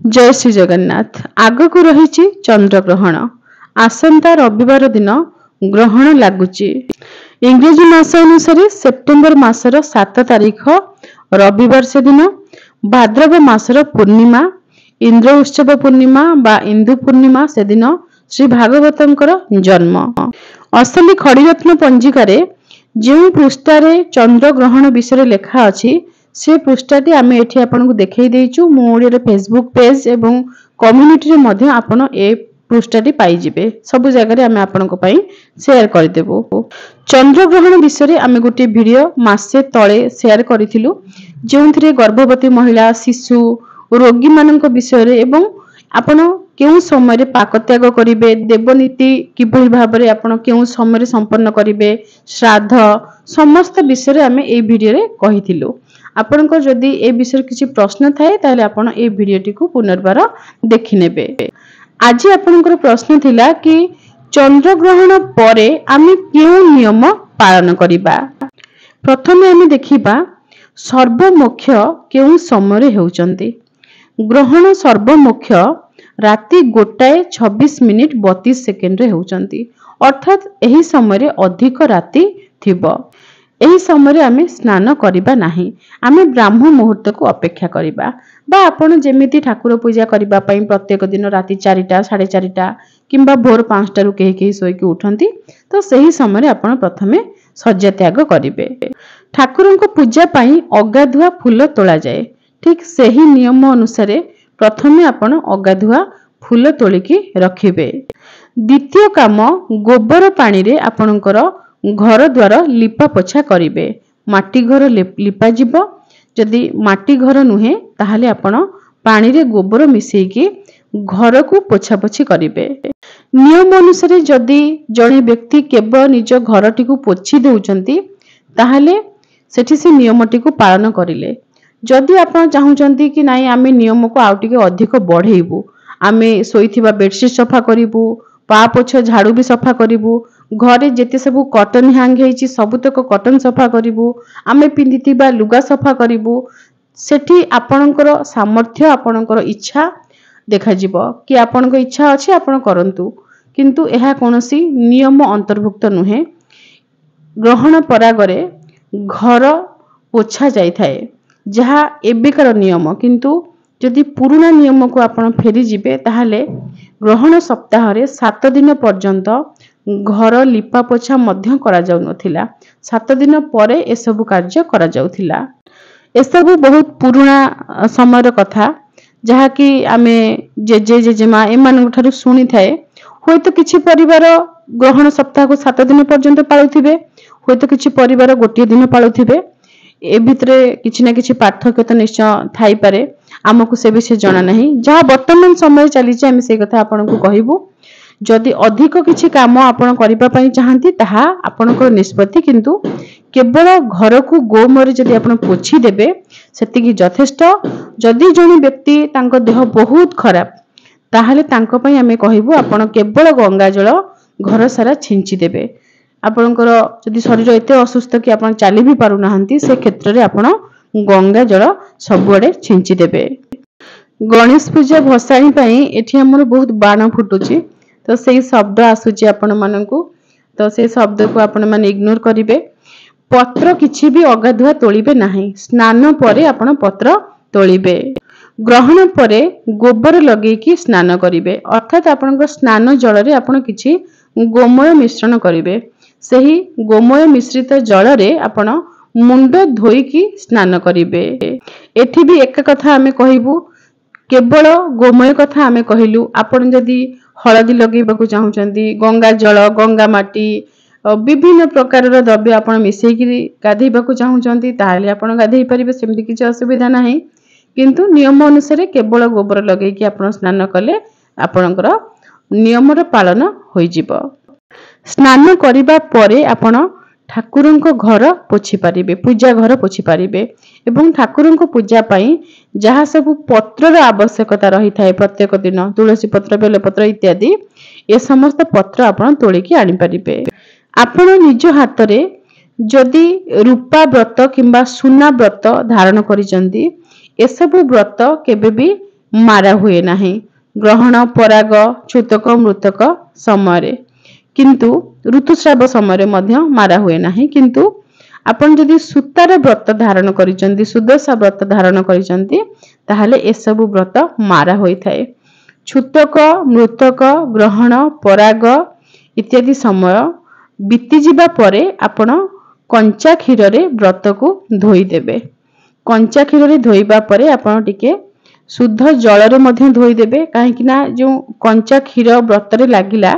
जय श्री जगन्नाथ। आगक रही चंद्रग्रहण। आसंता रविवार दिन ग्रहण लगुच। इंग्रेजी मास अनुसार सेप्टेम्बर मासर 7 तारीख रविवार से दिन भाद्रव मासर पूर्णिमा इंद्र उत्सव पूर्णिमा बा इंदु पूर्णिमा से दिन श्री भागवतंकर जन्म। असली खड़ीरत्न पंजिकार जो पृष्ठारे चंद्रग्रहण विषय लेखा अछि से पृष्ठाटी आम एठी आपनको देखै देइछु। मो ओडिया फेसबुक पेज एवं कम्युनिटी रे मध्ये आपण ए पृष्ठाटी पाई जिवे। सब जगह रे आमे आपनको पई शेयर कर देबो। चंद्रग्रहण विषय आमे गोटे वीडियो मासे तळे शेयर करिथिलु जेउंथिरे गर्भवती महिला शिशु रोगी मानक विषय रे एवं आपण केउ समय रे पाकत्याग करिवे देवनीति किभली भाबरे आपण केउ समय रे संपन्न करिवे श्राद्ध समस्त विषय रे आमे ए वीडियो रे कहिथिलु। आपनको जदि ए विषय किसी प्रश्न थाए ताले आपण ए वीडियोटी को पुनर्बार देखि नेबे। आज आपनकर प्रश्न थिला कि चंद्रग्रहण परे आमे केउ नियम पालन करिबा। प्रथमे आमे देखिबा सर्वमुख्य केउ समय रे हेउचंती। ग्रहण सर्वमुख्य राति 1:26:32 रे हेउचंती अर्थात एही समय रे अधिक राति थिबो। एही समय आमे स्नान करिबा नाही। आमे ब्राह्म मुहूर्त को अपेक्षा करिबा बा आपण जेमिति ठाकुर पूजा करिबा पई प्रत्येक दिन राति 4टा 4:30 किंबा भोर 5टा रु केही सोई के उठंती तो सही समय आपण प्रथमे सज्जा त्याग करिवे। ठाकुरन को पूजा पई अगाधुआ फूल तोला जाए। ठीक सही नियम अनुसार प्रथमे आपण अगाधुआ फूल तोलिकी रखिबे। द्वितीय काम गोबर पानी रे आपणकर घर द्वार लिपा पोछा करिवे। माटी घर लिपा जिवो। जदि माटी घर नुहे ताहले आपण पानी रे गोबर मिसेकी घर को पोछा पोछी करिवे। नियम अनुसार जदि जणे व्यक्ति केवल निज घरटी को पोछि देउचंती ताहले सेठी से नियमटी को पालन करिले। जदि आपण चाहुचंती कि नाही आमे नियम को आउटिके अधिक बढ़ेइबू आमे सोइथिबा बेडशीट सफा करिवू पा पोछ झाड़ू भी सफा करिवू घरे जेते सबु कॉटन हैंग हेची सबुतक कॉटन सफा करिवू आमे पिंदिथिबा लुगा सफा करिवू सेठी आपणकर सामर्थ्य आपणकर इच्छा देखा जिवो कि आपणक इच्छा अछि आपण करंतु किंतु एहा कोनोसी नियम अंतर्भुक्त नुहे। ग्रहण परागरे घर पोछा जाय थाए जहा एबिकर नियम किंतु जदि पुराना नियम को आपण फेरी जिबे ताहाले ग्रहण सप्ताह रे 7 दिन पर्यंत घर लिपा पोछा मध्य करा जाउ नथिला। 7 दिन परे ए सब कार्य करा जाउथिला। ए सब बहुत पुराना समय कथा जहा कि आमे जेजे जेजेमा एमान ठारू सुनी थाए। होयतो किछि परिवार ग्रहण सप्ताह को 7 दिन पर्यंत पाळुथिबे होयतो किछि परिवार गोटे दिन पाळुथिबे। ए भितरे किछि ना किछि पार्थक्य तो निश्चय थाई पारे आमको से विषय जाना नहीं। जहाँ वर्तमान समय चली आम से कथा आपन को कहबू। जदि अधिक किछि काम आपण करिबा पई चाहंती ताहा आपनकर निष्पत्ति किंतु केवल घर को गोमरे जदि आपण पोछि देबे सेतिकी यथेष्ट। जदि जणी व्यक्ति तांको देह बहुत खराब ताहाले तांको पई आमे कहबू आपण केवल गंगा जल घर सारा छिंची देबे। आपणकर जदि शरीर एते असुस्थ कि आपण चाली भी पारु नाहंती से क्षेत्र रे आपण गंगा जल सबुआडे छिंची देबे। गणेश पूजा भसाणी पई एठी हमर बहुत बाण फुटुची तो सेही शब्द आसुची आपण माननकु तो से शब्द को आपण माने इग्नोर करिवे। पत्र किछि भी अगाधुआ तोलिबे नाही। स्नान परे आपण पत्र तोलिबे। ग्रहण परे गोबर लगेकी स्नान करिवे अर्थात आपनकर स्नान जल रे आपण किछि गोमय मिश्रण करिवे। सही गोमय मिश्रित जल रे आपण मुंड धोईकी स्नान करिवे। एठी भी एक कथा आमे कहिबू केवल गोमय कथा आमे कहिलु। आपण जदि हळदी लगेबाकू चाहुचंती गंगा जल गंगा माटी विभिन्न प्रकार द्रव्य आपण मिसेकी गाधेबाकू चाहुचंती ताहाले आपण गाधेई परिबे सेमति किछि असुविधा नाही। किंतु नियम अनुसार केवल गोबर लगेकी आपण स्नान कले आपणकर नियमर पालन होई जिवो। स्नान करिबा परे आपण ठाकुरंको घर पोछि पारिबे पूजा घर पोछि पारिबे एवं ठाकुरंको पूजा पई जहा सब पत्रर आवश्यकता रही थाए प्रत्येक दिन तुलसी पत्र बेलपत्र इत्यादि ए समस्त पत्र आपण तोलिकी आनि पारिबे। आपण निज हाथ रे जदि रूपा व्रत किंबा सुना व्रत धारण करिसंती ए सब व्रत केबे भी मारा हुए नाही ग्रहण पराग छूतक मृतक समय किंतु ऋतुस्राव समय मध्य मारा हुए नाही किंतु आपण जदि सूतार व्रत धारण करिसंती सुदशा व्रत धारण करिसंती ताहले ए सब व्रत मारा होई थाए। छूतक मृतक ग्रहण पराग इत्यादि समय बीती जिबा परे आपण कंचा क्षीर रे व्रत को धोई देबे। कंचा क्षीर रे धोइबा परे आपण टिके शुद्ध जल रे मध्य धोई देबे काहे कि ना जो कंचा क्षीर व्रत रे लागिला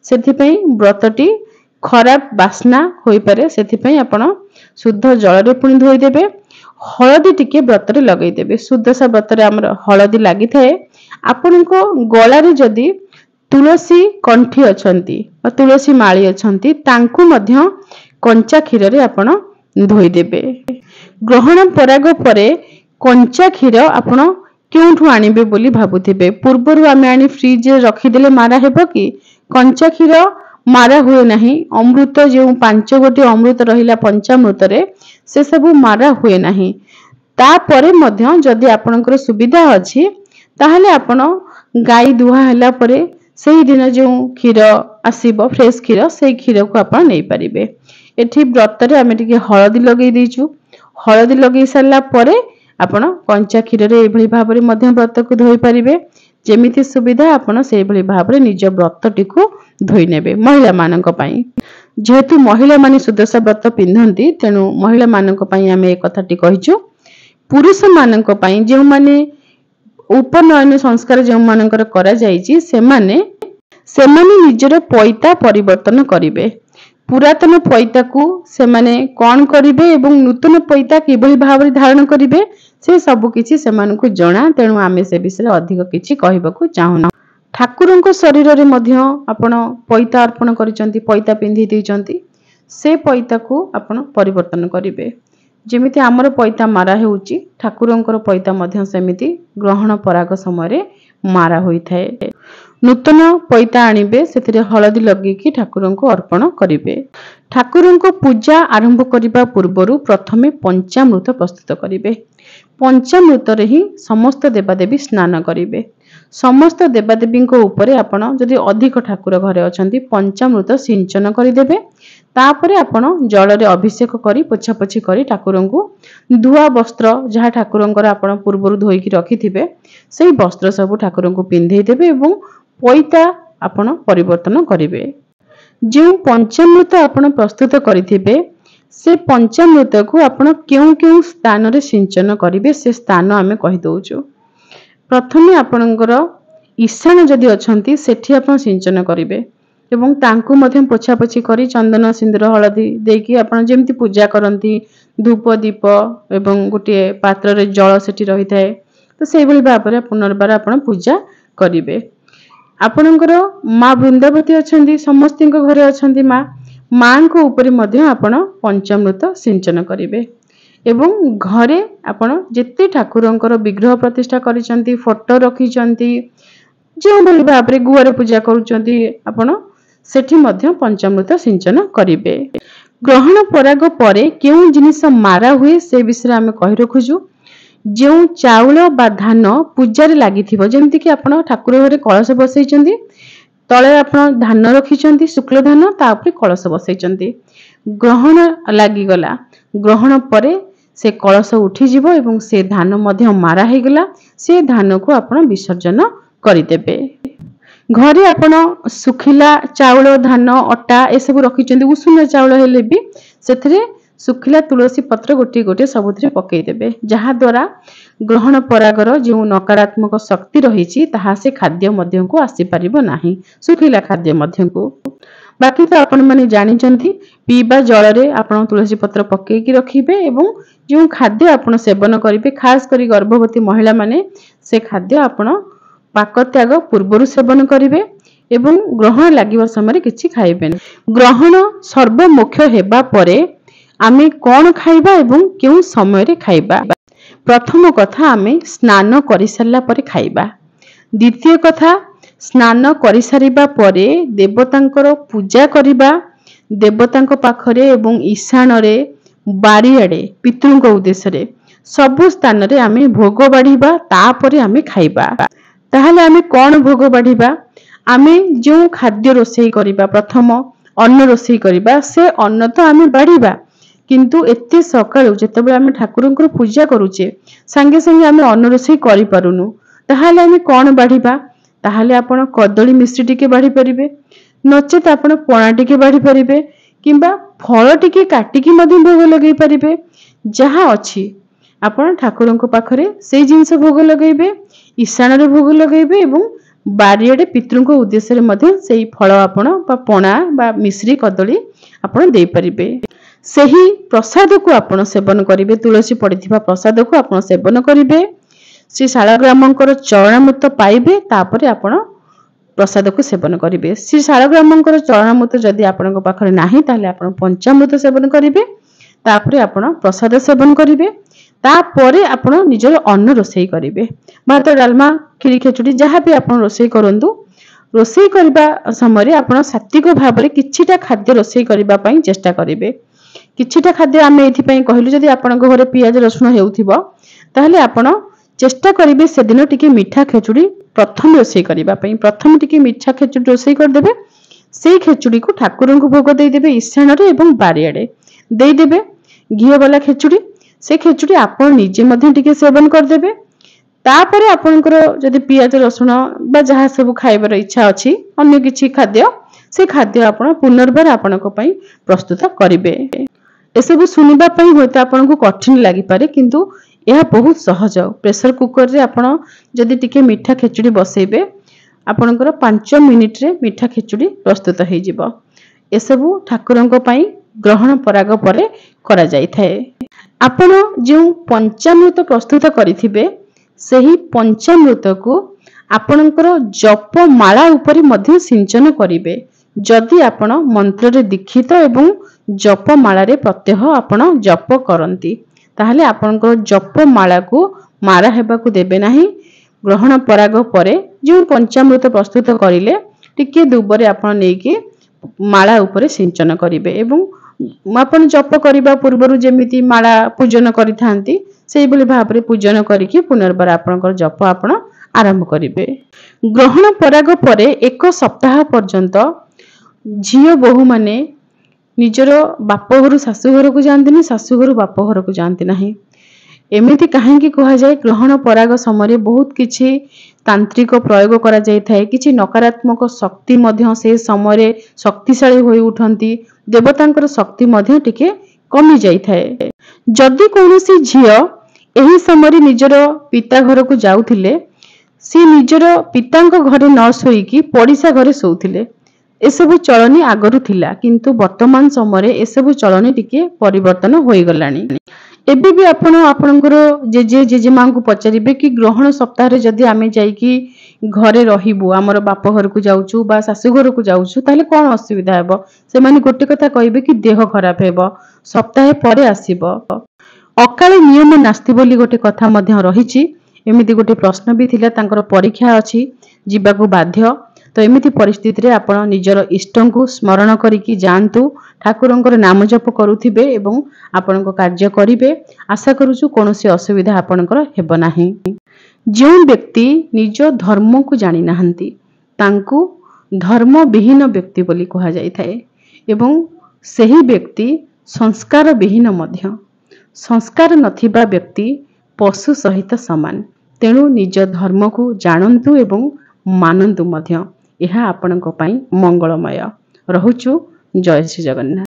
सेथि पई व्रतटी खराब बास्ना होई पारे सेथि पई आपण शुद्ध जल रे पुनी धोई देबे। हळदी टिके व्रत रे लगेई देबे। सुदशा व्रत रे हमर हळदी लागि थाए आपण को गला रे जदी तुलसी कंठी अछंती और तुलसी माळी अछंती तांकु मध्य कंचा क्षीर रे आपण धोई देबे। ग्रहण पराग परे कंचा क्षीर आपण केउठु आनिबे बोली भाबुथिबे पूर्वरु आमे आनी फ्रिज रे रखी देले मारा हेबो कि कंचा क्षीर मारा हुए नहीं। अमृत जो 5 गोटी अमृत रहिला पंचामृत रे से सब मारा हुए नहीं। तापरे मध्य जदि आपनकर सुविधा अछि ताहले आपण गाई दुहा हला परे सेही दिन जो क्षीर आसीबो फ्रेश क्षीर से क्षीर को आपण नै परिबे। एठी व्रत रे आमे टिके हळदी लगेई देइछु। हळदी लगेई सारला परे आपण कंचा क्षीर रे एभली भाबरे मध्य व्रत को धोई परिबे। जेमिति सुविधा आपण से भली भाबरे निज व्रतटी को धोई नेबे। महिला मानक पई जेहेतु महिला माने सुदशा व्रत पिंधंती तेनु महिला मानक पई आमे एक कथाटी कहिछु। पुरुष मानक पई जे माने उपनयन संस्कार जे मानकर करा जाईची सेमाने निजर पैता परिवर्तन करिवे। पुरातन पैता को सेमाने कोन करिवे एवं नूतन पैता किबली भाबरे धारण करिवे से सब किछि सेमानकु जणा तेनु आमे से विषय अधिक किछि कहिबाकू चाहुना। ठाकुरंको शरीर रे मध्य आपण पैता अर्पण करिसंती पैता पिंधि दैचंती से पैता को आपण परिवर्तन करिवे। जेमिति हमर पैता मारा हेउची ठाकुरंकर पैता मध्य सेमिति ग्रहण पराग समय रे मारा होई थाए। नूतन पैता आनिबे सेथिरे हळदी लगी कि ठाकुरंको अर्पण करिवे। ठाकुरंको पूजा आरंभ करिबा पूर्वरु प्रथमे पंचामृत प्रस्तुत करिवे। पंचामृत रे ही समस्त देवादेवी स्नान करिवे। समस्त देवादेवी को ऊपरे आपण जदि अधिक ठाकुर घरे अछंती पंचामृत सिंचन करि देबे। तापरे आपण जल रे अभिषेक करी पोछापोछि करी ठाकुरंको धुआ वस्त्र जहा ठाकुरंकर आपण पूर्वरु धोई कि रखिथिबे सेही वस्त्र सब ठाकुरंको पिंधेई देबे एवं पैता आपण परिवर्तन करिवे। जे पंचामृत आपण प्रस्तुत करिथिबे से पंचामृत को आपण केउ केउ स्थान रे सिंचन करिवे से स्थान आमे कहि दउछु। प्रथमे आपणकर ईशान जदि अछंती सेठी आपण सिंचन करिवे एवं तांकु मध्यम पोछापोछि करी चंदन सिंदूर हळदी देकी आपण जेमति पूजा करंती धूप दीप एवं गोटे पात्र रे जल सेठी रही थाए तो सेही भली भाबरे पुनर्बार आपण पूजा करिवे। आपणकर माँ वृंदावती अछंती समस्तिंक घरे अछंती माँ को ऊपर मध्य आपण पंचामृत सिंचन करिवे एवं घरे आपण जेते ठाकुरंकर विग्रह प्रतिष्ठा करिसंती फोटो रखिसंती जो भली भाबरे गुआरे पूजा करूचंती आपण सेठी मध्य पंचामृत सिंचन करिवे। ग्रहण पराग परे केउ जिनिस मारा हुए से विषय आमे कहि रखुजु। जो चाउल बा धान पूजा लागि थिबो जेमति कि आपण ठाकुर घरे कलश बसैचंती तळे आपण धान रखिचंती शुक्ल धान तापरे कलश बसैचंती ग्रहण लागि गला ग्रहण परे से कलश उठी जिवो एवं से धान मध्य मारा हे गला से धान को आपण विसर्जन करि देबे। घरे आपण सुखिला चाउल धान अटा ए सब रखिचंती उषुना चाउल हेले भी सेथरे सुखिला तुलसी पत्र गोटे गोटे सबुथरे पकई देबे जहा द्वारा ग्रहण परागर जो नकारात्मक शक्ति रही ताहा से खाद्य मध्य को आसी परिबो नाही सुखिला खाद्य मध्य को। बाकी तो आपण माने जानि चंती पीबा जल रे आपण तुलसी पत्र पकई की रखिबे एवं जो खाद्य आपण सेवन करिवे खास करी गर्भवती महिला माने से खाद्य आपण पाक त्याग पूर्वरु सेवन करिवे एवं ग्रहण लागिवा समय किछि खाइबेन। ग्रहण सर्वमुख्य हेबा परे आमे कौन खाइबा एवं केउ समय रे खाइबा। प्रथम कथा आमे स्नान करि सारला परे खाइबा। द्वितीय कथा स्नान करि सारिबा परे देवतांकर पूजा करिबा देवतांक पाखरे एवं ईशान रे बारियाडे पितृंक उद्देश्य रे ସବୁ ସ୍ଥାନରେ ଆମେ ଭୋଗ ବାଢିବା, ତାପରେ ଆମେ ଖାଇବା। ତାହେଲେ ଆମେ କଣ ଭୋଗ ବାଢିବା? ଆମେ ଯେଉଁ ଖାଦ୍ୟ ରୋଷେଇ କରିବା, ପ୍ରଥମ ଅନ୍ନ ରୋଷେଇ କରିବା, ସେ ଅନ୍ନ ତ ଆମେ ବାଢିବା, କିନ୍ତୁ ଏତେ ସକାଳୁ ଯେତେବେଳେ ଆମେ ଠାକୁରଙ୍କର ପୂଜା କରୁଛେ ସାଙ୍ଗେ ସାଙ୍ଗେ ଆମେ ଅନ୍ନ ରୋଷେଇ କରିପାରୁନୁ, ତାହେଲେ ଆମେ କଣ ବାଢିବା? ତାହେଲେ ଆପଣ କଦଳୀ ମିଶ୍ରି ଟିକେ ବାଢି ପାରିବେ, ନଚେତ ଆପଣ ପଣା ଟିକେ ବାଢି ପାରିବେ, କିମ୍ବା ଫଳ ଟିକେ କାଟିକି ମଧ୍ୟ ଭୋଗ ଲଗେଇ ପାରିବେ। ଯାହା ଅଛି ଆପଣ ଠାକୁରଙ୍କ ପାଖରେ ସେଇ ଜିନିଷ ଭୋଗ ଲଗେଇବେ, ଈଶାନରେ ଭୋଗ ଲଗେଇବେ ଏବଂ ବାରିଆଡେ ପିତୃଙ୍କ ଉଦ୍ଦେଶ୍ୟରେ ମଧ୍ୟ ସେଇ ଫଳ ଆପଣ ବା ପଣା ବା ମିଶ୍ରି କଦଳୀ ଆପଣ ଦେଇପାରିବେ। ସେହି ପ୍ରସାଦକୁ ଆପଣ ସେବନ କରିବେ, ତୁଳସୀ ପଡିଥିବା ପ୍ରସାଦକୁ ଆପଣ ସେବନ କରିବେ, ଶ୍ରୀ ଶାଳଗ୍ରାମଙ୍କର ଚରଣାମୃତ ପାଇବେ, ତାପରେ ଆପଣ ପ୍ରସାଦକୁ ସେବନ କରିବେ। ଶ୍ରୀ ଶାଳଗ୍ରାମଙ୍କର ଚରଣାମୃତ ଯଦି ଆପଣଙ୍କ ପାଖରେ ନାହିଁ ତାହେଲେ ଆପଣ ପଞ୍ଚାମୃତ ସେବନ କରିବେ, ତାପରେ ଆପଣ ପ୍ରସାଦ ସେବନ କରିବେ, ତାପରେ ଆପଣ ନିଜର ଅନ୍ନ ରୋଷେଇ କରିବେ। ଭାତ, ଡାଲମା, କ୍ଷୀରି, ଖେଚୁଡି ଯାହା ବି ଆପଣ ରୋଷେଇ କରନ୍ତୁ, ରୋଷେଇ କରିବା ସମୟରେ ଆପଣ ସାତ୍ବିକ ଭାବରେ କିଛିଟା ଖାଦ୍ୟ ରୋଷେଇ କରିବା ପାଇଁ ଚେଷ୍ଟା କରିବେ। କିଛିଟା ଖାଦ୍ୟ ଆମେ ଏଥିପାଇଁ କହିଲୁ, ଯଦି ଆପଣଙ୍କ ଘରେ ପିଆଜ ରସୁଣ ହେଉଥିବ ତାହେଲେ ଆପଣ ଚେଷ୍ଟା କରିବେ ସେଦିନ ଟିକେ ମିଠା ଖେଚୁଡି ପ୍ରଥମେ ରୋଷେଇ କରିବା ପାଇଁ। ପ୍ରଥମେ ଟିକେ ମିଠା ଖେଚୁଡି ରୋଷେଇ କରିଦେବେ, ସେଇ ଖେଚୁଡିକୁ ଠାକୁରଙ୍କୁ ଭୋଗ ଦେଇଦେବେ, ଈଶାନରେ ଏବଂ ବାରିଆଡେ ଦେଇଦେବେ। ଘିଅ ବାଲା ଖେଚୁଡି, ସେ ଖେଚୁଡି ଆପଣ ନିଜେ ମଧ୍ୟ ଟିକେ ସେବନ କରିଦେବେ। ତାପରେ ଆପଣଙ୍କର ଯଦି ପିଆଜ ରସୁଣ ବା ଯାହା ସବୁ ଖାଇବାର ଇଚ୍ଛା ଅଛି, ଅନ୍ୟ କିଛି ଖାଦ୍ୟ, ସେ ଖାଦ୍ୟ ଆପଣ ପୁନର୍ବାର ଆପଣଙ୍କ ପାଇଁ ପ୍ରସ୍ତୁତ କରିବେ। ଏସବୁ ଶୁଣିବା ପାଇଁ ହୁଏତ ଆପଣଙ୍କୁ କଠିନ ଲାଗିପାରେ, କିନ୍ତୁ ଏହା ବହୁତ ସହଜ। ପ୍ରେସର କୁକରରେ ଆପଣ ଯଦି ଟିକେ ମିଠା ଖେଚୁଡି ବସେଇବେ, ଆପଣଙ୍କର 5 ମିନିଟରେ ମିଠା ଖେଚୁଡି ପ୍ରସ୍ତୁତ ହେଇଯିବ। ଏସବୁ ଠାକୁରଙ୍କ ପାଇଁ ଗ୍ରହଣ ପରାଗ ପରେ କରାଯାଇଥାଏ। ଆପଣ ଯେଉଁ ପଞ୍ଚାମୃତ ପ୍ରସ୍ତୁତ କରିଥିବେ, ସେହି ପଞ୍ଚାମୃତକୁ ଆପଣଙ୍କର ଜପ ମାଳା ଉପରେ ମଧ୍ୟ ସିଞ୍ଚନ କରିବେ। ଯଦି ଆପଣ ମନ୍ତ୍ରରେ ଦୀକ୍ଷିତ ଏବଂ ଜପ ମାଳାରେ ପ୍ରତ୍ୟହ ଆପଣ ଜପ କରନ୍ତି, ତାହେଲେ ଆପଣଙ୍କର ଜପ ମାଳାକୁ ମାରା ହେବାକୁ ଦେବେ ନାହିଁ। ଗ୍ରହଣ ପରାଗ ପରେ ଯେଉଁ ପଞ୍ଚାମୃତ ପ୍ରସ୍ତୁତ କରିଲେ, ଟିକେ ଦୁବରେ ଆପଣ ନେଇକି ମାଳା ଉପରେ ସିଞ୍ଚନ କରିବେ ଏବଂ ଆପଣ ଜପ କରିବା ପୂର୍ବରୁ ଯେମିତି ମାଳା ପୂଜନ କରିଥାନ୍ତି, ସେଇଭଳି ଭାବରେ ପୂଜନ କରିକି ପୁନର୍ବାର ଆପଣଙ୍କର ଜପ ଆପଣ ଆରମ୍ଭ କରିବେ। ଗ୍ରହଣ ପରାଗ ପରେ 1 ସପ୍ତାହ ପର୍ଯ୍ୟନ୍ତ ଝିଅ ବୋହୂମାନେ ନିଜର ବାପ ଘରୁ ଶାଶୁ ଘରକୁ ଯାଆନ୍ତିନି, ଶାଶୁ ଘରୁ ବାପ ଘରକୁ ଯାଆନ୍ତି ନାହିଁ। ଏମିତି କାହିଁକି କୁହାଯାଏ? ଗ୍ରହଣ ପରାଗ ସମୟରେ ବହୁତ କିଛି ତାନ୍ତ୍ରିକ ପ୍ରୟୋଗ କରାଯାଇଥାଏ, କିଛି ନକାରାତ୍ମକ ଶକ୍ତି ମଧ୍ୟ ସେ ସମୟରେ ଶକ୍ତିଶାଳୀ ହୋଇ ଉଠନ୍ତି, ଦେବତାଙ୍କର ଶକ୍ତି ମଧ୍ୟ ଟିକେ କମି ଯାଇଥାଏ। ଯଦି କୌଣସି ଝିଅ ଏହି ସମୟରେ ନିଜର ପିତା ଘରକୁ ଯାଉଥିଲେ, ସେ ନିଜର ପିତାଙ୍କ ଘରେ ନ ଶୋଇକି ପଡିଶା ଘରେ ଶୋଉଥିଲେ। ଏସବୁ ଚଳନି ଆଗରୁ ଥିଲା, କିନ୍ତୁ ବର୍ତ୍ତମାନ ସମୟରେ ଏସବୁ ଚଳନି ଟିକେ ପରିବର୍ତ୍ତନ ହୋଇଗଲାଣି। ଏବେ ବି ଆପଣ ଆପଣଙ୍କର ଜେଜେ ଜେଜେମାଙ୍କୁ ପଚାରିବେ କି ଗ୍ରହଣ ସପ୍ତାହରେ ଯଦି ଆମେ ଯାଇକି ଘରେ ରହିବୁ, ଆମର ବାପ ଘରକୁ ଯାଉଛୁ ବା ଶାଶୁ ଘରକୁ ଯାଉଛୁ, ତାହେଲେ କଣ ଅସୁବିଧା ହେବ? ସେମାନେ ଗୋଟେ କଥା କହିବେ କି ଦେହ ଖରାପ ହେବ, ସପ୍ତାହେ ପରେ ଆସିବ। ଅକାଳେ ନିୟମ ନାସ୍ତି ବୋଲି ଗୋଟେ କଥା ମଧ୍ୟ ରହିଛି। ଏମିତି ଗୋଟେ ପ୍ରଶ୍ନ ବି ଥିଲା, ତାଙ୍କର ପରୀକ୍ଷା ଅଛି, ଯିବାକୁ ବାଧ୍ୟ। ତ ଏମିତି ପରିସ୍ଥିତିରେ ଆପଣ ନିଜର ଇଷ୍ଟଙ୍କୁ ସ୍ମରଣ କରିକି ଯାଆନ୍ତୁ, ଠାକୁରଙ୍କର ନାମ ଜପ କରୁଥିବେ ଏବଂ ଆପଣଙ୍କ କାର୍ଯ୍ୟ କରିବେ। ଆଶା କରୁଛୁ କୌଣସି ଅସୁବିଧା ଆପଣଙ୍କର ହେବ ନାହିଁ। ଯେଉଁ ବ୍ୟକ୍ତି ନିଜ ଧର୍ମକୁ ଜାଣି ନାହାନ୍ତି, ତାଙ୍କୁ ଧର୍ମବିହୀନ ବ୍ୟକ୍ତି ବୋଲି କୁହାଯାଇଥାଏ ଏବଂ ସେହି ବ୍ୟକ୍ତି ସଂସ୍କାର ବିହୀନ ମଧ୍ୟ। ସଂସ୍କାର ନଥିବା ବ୍ୟକ୍ତି ପଶୁ ସହିତ ସମାନ। ତେଣୁ ନିଜ ଧର୍ମକୁ ଜାଣନ୍ତୁ ଏବଂ ମାନନ୍ତୁ ମଧ୍ୟ। ଏହା ଆପଣଙ୍କ ପାଇଁ ମଙ୍ଗଳମୟ। ରହୁଛୁ। ଜୟ ଶ୍ରୀ ଜଗନ୍ନାଥ।